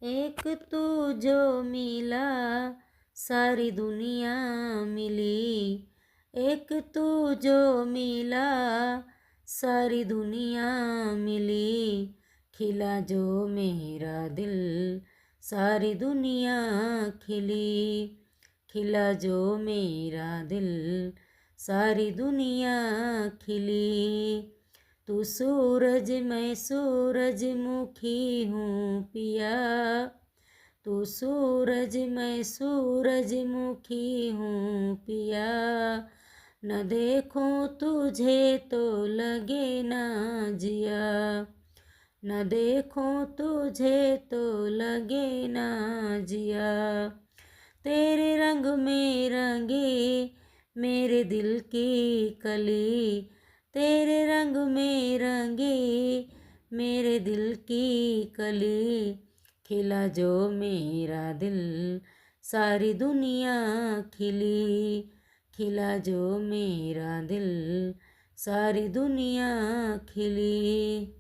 एक तू जो मिला सारी दुनिया मिली। एक तू जो मिला सारी दुनिया मिली। खिला जो मेरा दिल सारी दुनिया खिली। खिला जो मेरा दिल सारी दुनिया खिली। तू सूरज मैं सूरजमुखी हूँ पिया। तू सूरज मैं सूरजमुखी हूँ पिया। न देखूं तुझे तो लगे ना जिया। न देखूं तुझे तो लगे ना जिया। तेरे रंग में रंगे मेरे दिल की कली। तेरे रंग में रंगे मेरे दिल की कली। खिला जो मेरा दिल सारी दुनिया खिली। खिला जो मेरा दिल सारी दुनिया खिली।